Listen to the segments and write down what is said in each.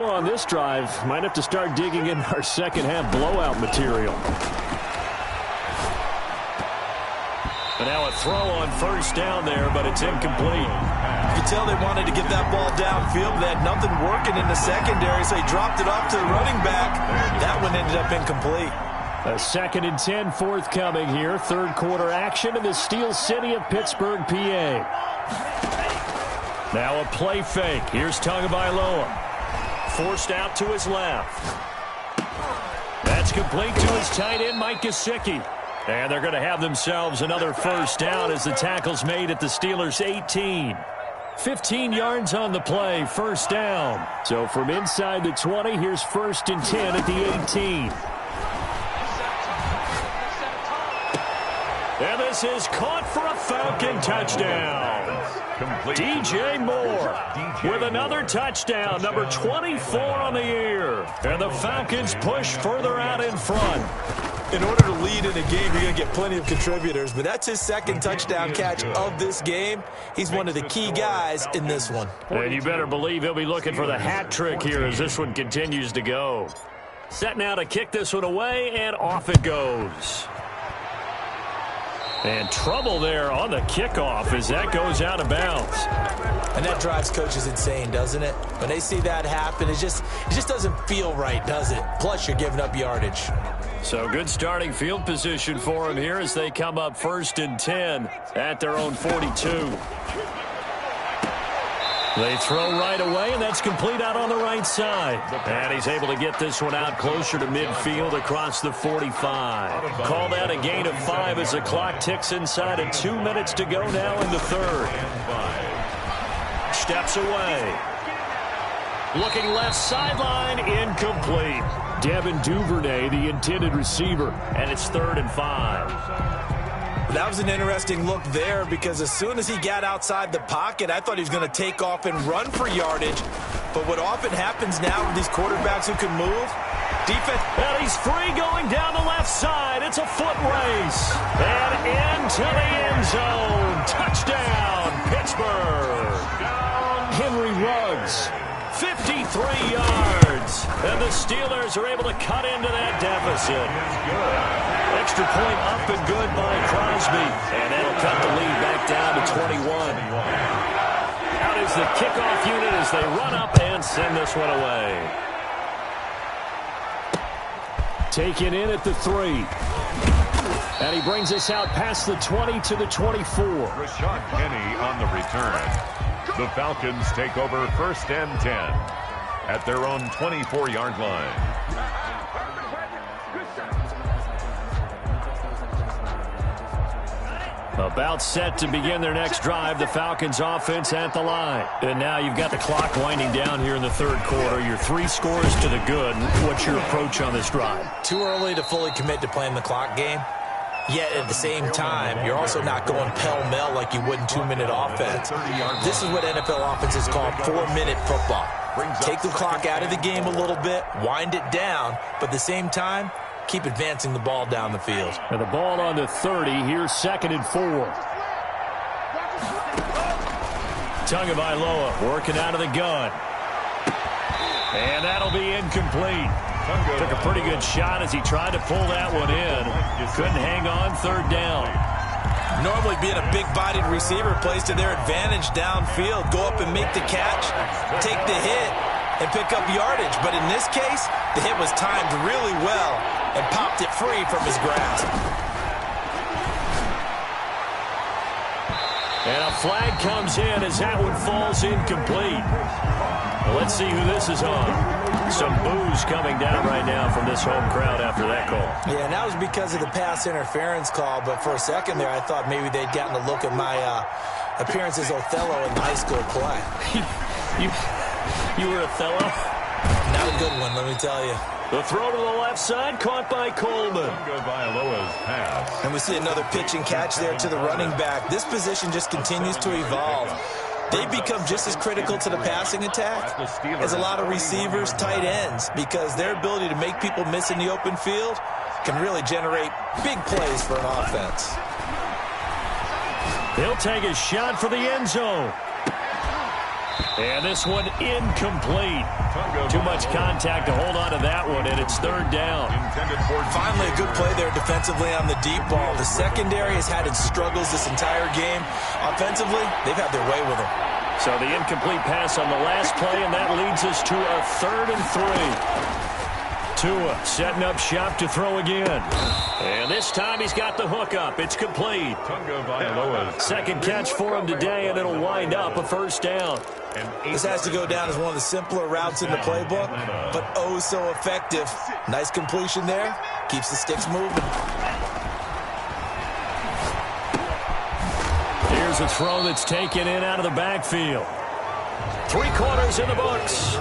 On this drive, might have to start digging in our second half blowout material. And now a throw on first down there, but it's incomplete. You can tell they wanted to get that ball downfield, but they had nothing working in the secondary, so he dropped it off to the running back. That one ended up incomplete. A 2nd and 10 forthcoming here. Third quarter action in the Steel City of Pittsburgh, PA. Now a play fake. Here's Tagovailoa. Forced out to his left. That's complete to his tight end, Mike Gesicki. And they're going to have themselves another first down as the tackle's made at the Steelers' 18. 15 yards on the play, first down. So from inside the 20, here's 1st and 10 at the 18. And this is caught for a Falcon touchdown. DJ Moore with another touchdown, number 24 on the year. And the Falcons push further out in front. In order to lead in a game, you're going to get plenty of contributors, but that's his 2nd touchdown catch of this game. He's one of the key guys in this one. And you better believe he'll be looking for the hat trick here as this one continues to go. Set now to kick this one away, and off it goes. And trouble there on the kickoff as that goes out of bounds. And that drives coaches insane, doesn't it? When they see that happen, it just doesn't feel right, does it? Plus, you're giving up yardage. So good starting field position for them here as they come up 1st and 10 at their own 42. They throw right away, and that's complete out on the right side. And he's able to get this one out closer to midfield across the 45. Call that a gain of 5 as the clock ticks inside of 2 minutes to go now in the 3rd. Steps away. Looking left sideline, incomplete. Devin Duvernay, the intended receiver, and it's 3rd and 5. That was an interesting look there because as soon as he got outside the pocket, I thought he was going to take off and run for yardage. But what often happens now with these quarterbacks who can move, defense. And he's free going down the left side. It's a foot race. And into the end zone. Touchdown, Pittsburgh. Henry Ruggs, 53 yards. And the Steelers are able to cut into that deficit. Extra point up and good by Crosby. And that'll cut the lead back down to 21. Out is the kickoff unit as they run up and send this one away. Taken in at the 3. And he brings us out past the 20 to the 24. Rashad Penny on the return. The Falcons take over 1st and 10 at their own 24-yard line. About set to begin their next drive, the Falcons offense at the line. And now you've got the clock winding down here in the 3rd quarter. Your 3 scores to the good. What's your approach on this drive? Too early to fully commit to playing the clock game. Yet at the same time, you're also not going pell-mell like you would in 2-minute offense. This is what NFL offenses call 4-minute football. Take the clock out of the game a little bit, wind it down, but at the same time, keep advancing the ball down the field. And the ball on the 30. Here's 2nd and 4. Tagovailoa working out of the gun. And that'll be incomplete. Took a pretty good shot as he tried to pull that one in. Couldn't hang on, 3rd down. Normally being a big-bodied receiver plays to their advantage downfield. Go up and make the catch, take the hit, and pick up yardage. But in this case, the hit was timed really well and popped it free from his grasp. And a flag comes in as that one falls incomplete. Well, let's see who this is on. Some boos coming down right now from this home crowd after that call. Yeah, and that was because of the pass interference call. But for a second there, I thought maybe they'd gotten a look at my appearance as Othello in the high school play. You were Othello? Not a good one, let me tell you. The throw to the left side, caught by Coleman. And we see another pitch and catch there to the running back. This position just continues to evolve. They become just as critical to the passing attack as a lot of receivers, tight ends, because their ability to make people miss in the open field can really generate big plays for an offense. He'll take a shot for the end zone. And this one incomplete. Too much contact to hold on to that one, and it's third down. Finally, a good play there defensively on the deep ball. The secondary has had its struggles this entire game. Offensively, they've had their way with them. So the incomplete pass on the last play, and that leads us to a 3rd and 3. Tua setting up shop to throw again. And this time he's got the hook up. It's complete. Second catch for him today, and it'll wind up a first down. This has to go down as one of the simpler routes in the playbook, but oh so effective. Nice completion there. Keeps the sticks moving. Here's a throw that's taken in out of the backfield. 3 quarters in the books.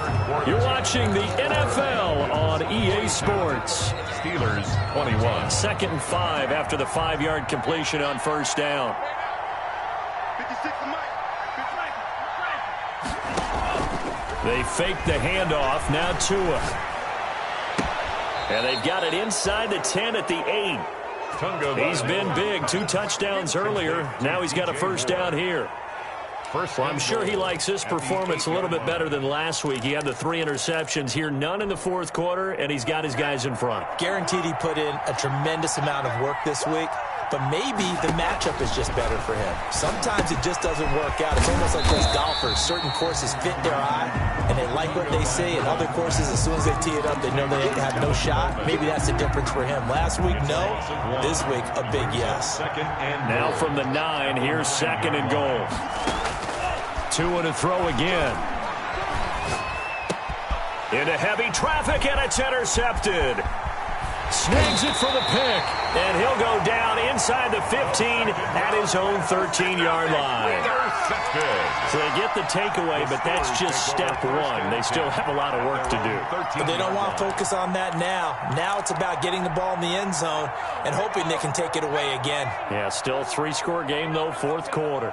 You're watching the NFL on EA Sports. Steelers 21. 2nd and 5 after the 5-yard completion on first down. They fake the handoff. Now Tua. And they've got it inside the 10 at the 8. He's been big. 2 touchdowns earlier. Now he's got a first down here. Well, I'm sure he likes his performance a little bit better than last week. He had the 3 interceptions here, none in the 4th quarter, and he's got his guys in front. Guaranteed he put in a tremendous amount of work this week, but maybe the matchup is just better for him. Sometimes it just doesn't work out. It's almost like those golfers. Certain courses fit their eye, and they like what they see, and other courses, as soon as they tee it up, they know they have no shot. Maybe that's the difference for him. Last week, no. This week, a big yes. Now from the 9, here's 2nd and goal. Tua to throw again. Into heavy traffic, and it's intercepted. Snags it for the pick, and he'll go down inside the 15 at his own 13-yard line. So they get the takeaway, but that's just step 1. They still have a lot of work to do. But they don't want to focus on that now. Now it's about getting the ball in the end zone and hoping they can take it away again. Yeah, still a 3-score game, though, 4th quarter.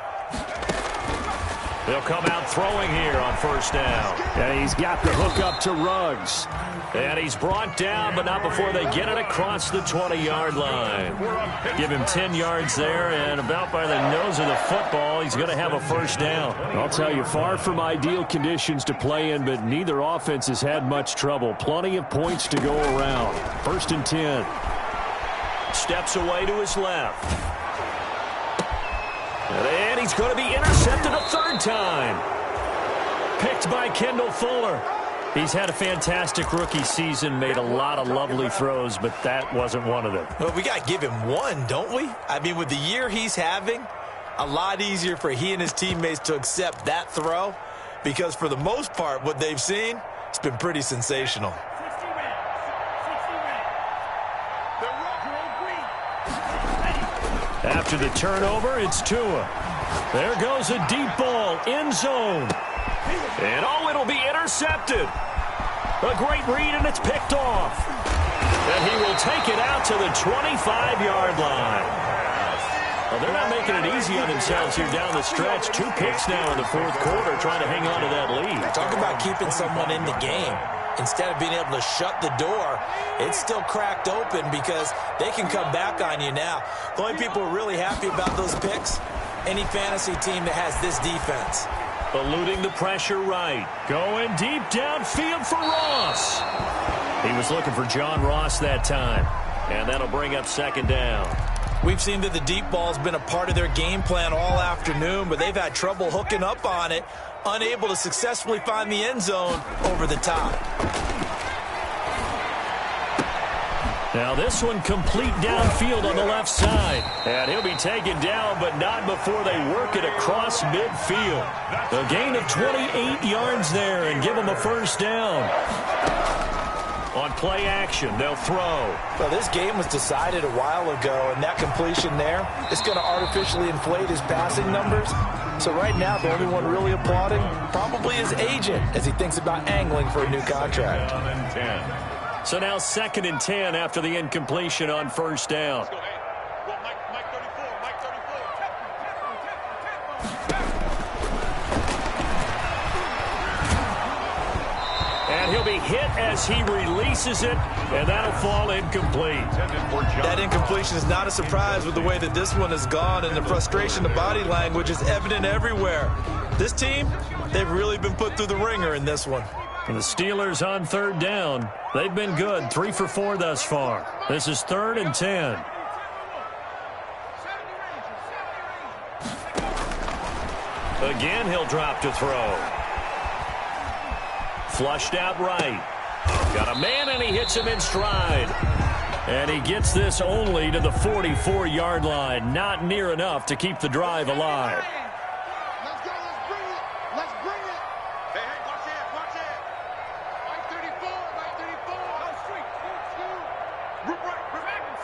They'll come out throwing here on first down. And he's got the hook up to Ruggs. And he's brought down, but not before they get it across the 20-yard line. Give him 10 yards there, and about by the nose of the football, he's going to have a first down. I'll tell you, far from ideal conditions to play in, but neither offense has had much trouble. Plenty of points to go around. 1st and 10. Steps away to his left. And he's going to be intercepted a 3rd time. Picked by Kendall Fuller. He's had a fantastic rookie season, made a lot of lovely throws, but that wasn't one of them. Well, we got to give him one, don't we? I mean, with the year he's having, a lot easier for he and his teammates to accept that throw, because for the most part, what they've seen, it's been pretty sensational. After the turnover, it's Tua. There goes a deep ball, end zone. And oh, it'll be intercepted. A great read, and it's picked off. And he will take it out to the 25-yard line. Well, they're not making it easy on themselves here down the stretch. 2 picks now in the 4th quarter, trying to hang on to that lead. Talk about keeping someone in the game. Instead of being able to shut the door, it's still cracked open because they can come back on you now. The only people who are really happy about those picks, any fantasy team that has this defense. Eluding the pressure right. Going deep downfield for Ross. He was looking for John Ross that time. And that'll bring up 2nd down. We've seen that the deep ball's been a part of their game plan all afternoon, but they've had trouble hooking up on it, unable to successfully find the end zone over the top. Now this one complete downfield on the left side. And he'll be taken down, but not before they work it across midfield. A gain of 28 yards there and give them a first down. On play action, they'll throw. Well, this game was decided a while ago, and that completion there is going to artificially inflate his passing numbers. So right now, the only one really applauding probably his agent as he thinks about angling for a new contract. So now 2nd and 10 after the incompletion on first down. And he'll be hit as he releases it, and that'll fall incomplete. That incompletion is not a surprise with the way that this one has gone, and the frustration, the body language is evident everywhere. This team, they've really been put through the ringer in this one. And the Steelers on third down. They've been good, 3 for 4 thus far. This is 3rd and 10. Again, he'll drop to throw. Flushed out right. Got a man, and he hits him in stride. And he gets this only to the 44-yard line. Not near enough to keep the drive alive. Let's go. Let's bring it. Let's bring it. Hey, watch it. Watch it. Right 34. Right 34. No, street. Group right. Group back in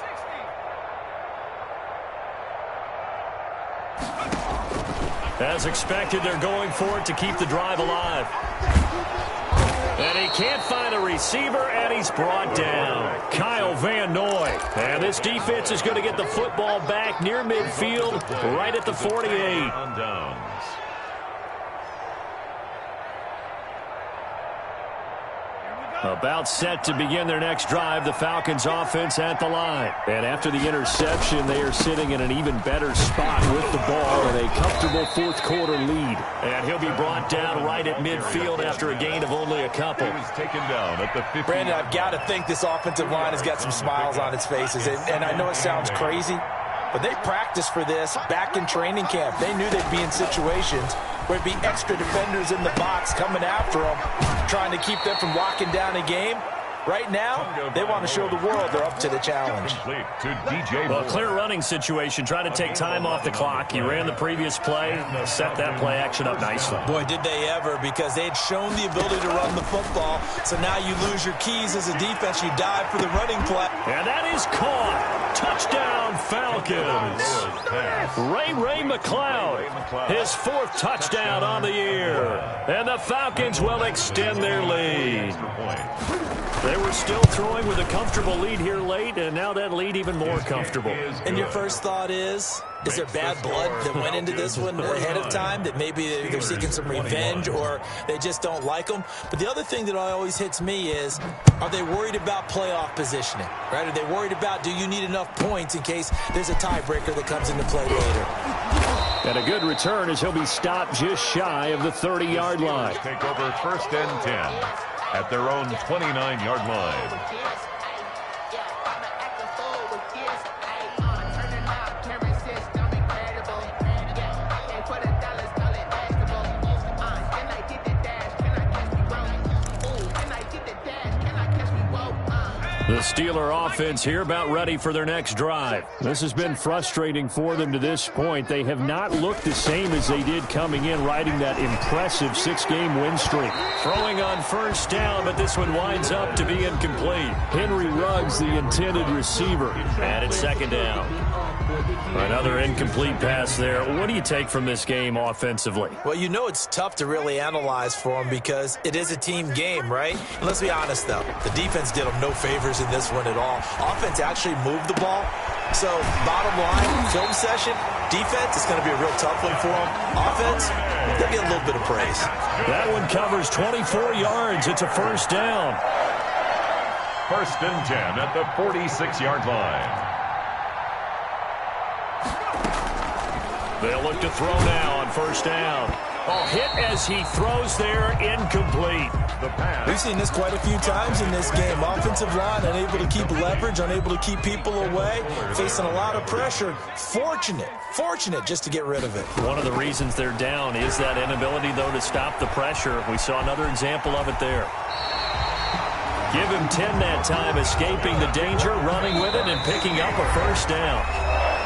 60. As expected, they're going for it to keep the drive alive. And he can't find a receiver, and he's brought down. Kyle Van Noy. And this defense is going to get the football back near midfield, right at the 48. On downs. About set to begin their next drive, the Falcons offense at the line. And after the interception, they are sitting in an even better spot with the ball in a comfortable fourth-quarter lead. And he'll be brought down right at midfield after a gain of only a couple. He was taken down at the 50. Brandon, I've got to think this offensive line has got some smiles on its faces. And I know it sounds crazy, but they practiced for this back in training camp. They knew they'd be in situations where it'd be extra defenders in the box coming after them, trying to keep them from locking down a game. Right now, they want to show the world they're up to the challenge. Well, clear running situation, trying to take time off the clock. He ran the previous play, set that play action up nicely. Boy, did they ever, because they had shown the ability to run the football. So now you lose your keys as a defense. You dive for the running play. And that is caught. Touchdown, Falcons. Ray McCloud, his 4th touchdown on the year. And the Falcons will extend their lead. They were still throwing with a comfortable lead here late, and now that lead even more comfortable. And your first thought is there bad blood that went into this one ahead of time, that maybe they're seeking some revenge or they just don't like them? But the other thing that always hits me is, are they worried about playoff positioning? Right? Are they worried about, do you need enough points in case there's a tiebreaker that comes into play later? And a good return as he'll be stopped just shy of the 30-yard line. Take over 1st and 10 at their own 29-yard line. The Steeler offense here about ready for their next drive. This has been frustrating for them to this point. They have not looked the same as they did coming in, riding that impressive 6-game win streak. Throwing on first down, but this one winds up to be incomplete. Henry Ruggs, the intended receiver. And it's 2nd down. Another incomplete pass there. What do you take from this game offensively? Well, you know it's tough to really analyze for them because it is a team game, right? And let's be honest, though. The defense did them no favors in this one at all. Offense actually moved the ball. So, bottom line, film session, defense is going to be a real tough one for them. Offense, they'll get a little bit of praise. That one covers 24 yards. It's a 1st down. 1st and 10 at the 46-yard line. They'll look to throw now on 1st down. Oh, hit as he throws there, incomplete. We've seen this quite a few times in this game. Offensive line unable to keep leverage, unable to keep people away, facing a lot of pressure. Fortunate just to get rid of it. One of the reasons they're down is that inability, though, to stop the pressure. We saw another example of it there. Give him 10 that time, escaping the danger, running with it, and picking up a 1st down.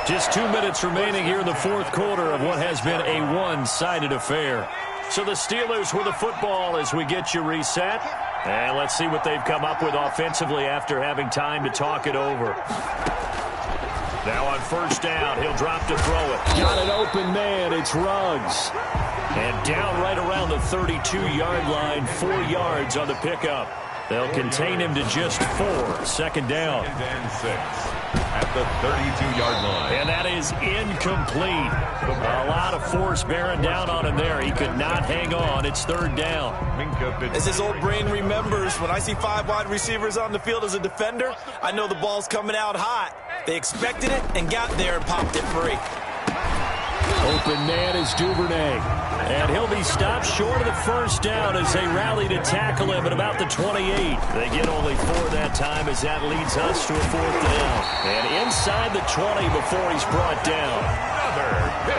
Just 2 minutes remaining here in the 4th quarter of what has been a one-sided affair. So the Steelers with the football as we get you reset. And let's see what they've come up with offensively after having time to talk it over. Now on 1st down, he'll drop to throw it. Got an open man, it's Ruggs. And down right around the 32-yard line, 4 yards on the pickup. They'll contain him to just 4. 2nd down. 2nd and 6 at the 32-yard line. And that is incomplete. A lot of force bearing down on him there. He could not hang on. It's 3rd down. As his old brain remembers, when I see 5 wide receivers on the field as a defender, I know the ball's coming out hot. They expected it and got there and popped it free. Open man is Duvernay. And he'll be stopped short of the first down as they rally to tackle him at about the 28. They get only 4 that time as that leads us to a 4th down. And inside the 20 before he's brought down.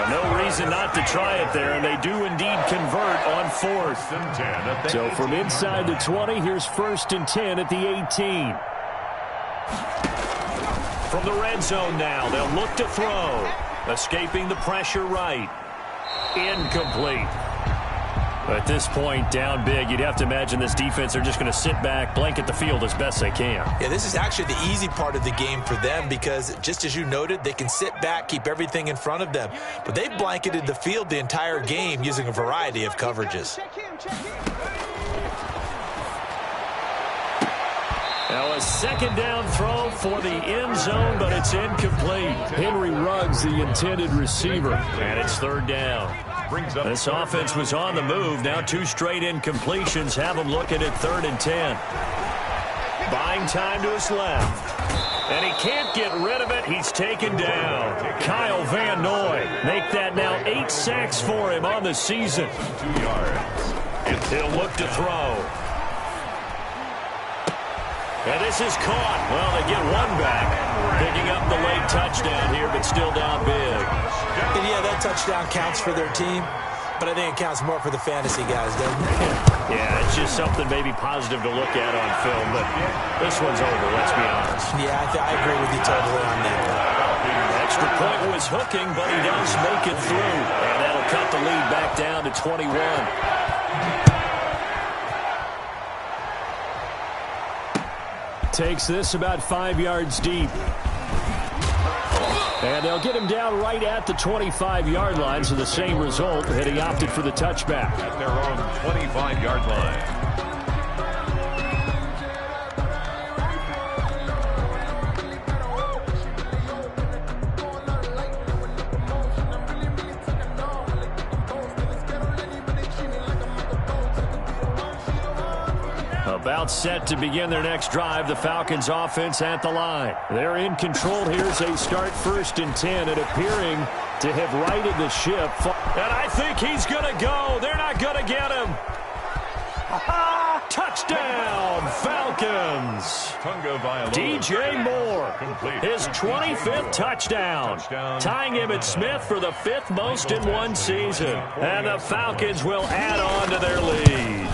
No reason not to try it there, and they do indeed convert on 4th and 10. So from inside the 20, here's 1st and 10 at the 18. From the red zone now, they'll look to throw. Escaping the pressure right. Incomplete. At this point, down big, you'd have to imagine this defense are just going to sit back, blanket the field as best they can. Yeah, this is actually the easy part of the game for them because, just as you noted, they can sit back, keep everything in front of them. But they blanketed the field the entire game using a variety of coverages. Now a 2nd down throw for the end zone, but it's incomplete. Henry Ruggs, the intended receiver, and it's 3rd down. This offense was on the move. Now 2 straight incompletions have them looking at 3rd and 10. Buying time to his left. And he can't get rid of it. He's taken down. Kyle Van Noy. Make that now 8 sacks for him on the season. 2 yards. He'll look to throw. And this is caught. Well, they get 1 back. Picking up the late touchdown here, but still down big. And yeah, that touchdown counts for their team, but I think it counts more for the fantasy guys, doesn't it? Yeah, it's just something maybe positive to look at on film, but this one's over, let's be honest. Yeah, I agree with you totally on that. Extra point was hooking, but he does make it through. And that'll cut the lead back down to 21. Takes this about 5 yards deep. And they'll get him down right at the 25-yard line, so the same result, had he opted for the touchback. At their own 25-yard line. About set to begin their next drive, the Falcons offense at the line. They're in control here as they start 1st and 10 and appearing to have righted the ship. And I think he's going to go. They're not going to get him. Touchdown, Falcons. DJ Moore, his 25th touchdown, tying him at Smith for the 5th most in one season. And the Falcons will add on to their lead.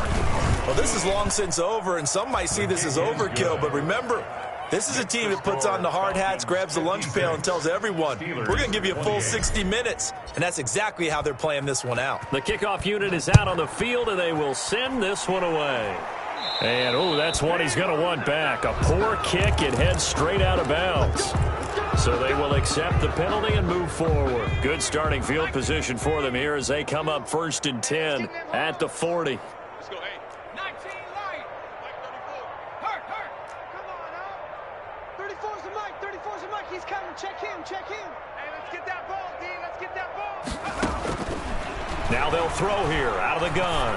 Well, this is long since over, and some might see this as overkill, but remember, this is a team that puts on the hard hats, grabs the lunch pail, and tells everyone, we're going to give you a full 60 minutes, and that's exactly how they're playing this one out. The kickoff unit is out on the field, and they will send this one away. And, oh, that's one he's going to want back. A poor kick, it heads straight out of bounds. So they will accept the penalty and move forward. Good starting field position for them here as they come up 1st and 10 at the 40. 34's a Mike. He's coming. Check him. Hey, let's get that ball, D. Let's get that ball. Now they'll throw here out of the gun.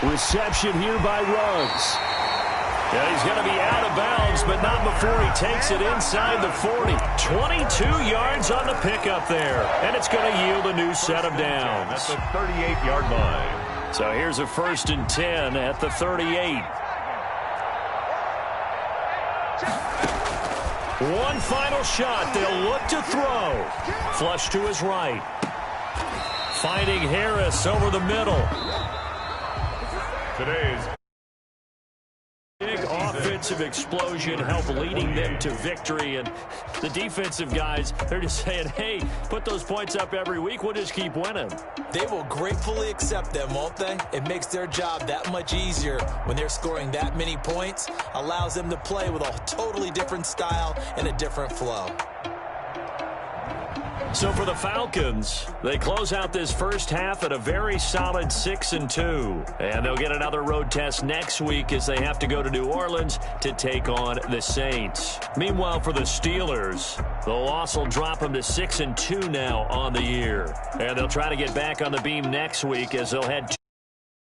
Reception here by Ruggs. Yeah, he's going to be out of bounds, but not before he takes it inside the 40. 22 yards on the pickup there, and it's going to yield a new set of downs. At the 38-yard line. So here's a 1st and 10 at the 38. One final shot. They'll look to throw. Flush to his right. Finding Harris over the middle. Today's big offensive explosion help leading them to victory, and the defensive guys, they're just saying, hey, put those points up every week, we'll just keep winning. They will gratefully accept them, won't they? It makes their job that much easier when they're scoring that many points, allows them to play with a totally different style and a different flow. So for the Falcons, they close out this first half at a very solid 6-2. And they'll get another road test next week as they have to go to New Orleans to take on the Saints. Meanwhile, for the Steelers, the loss will drop them to 6-2 now on the year. And they'll try to get back on the beam next week as they'll head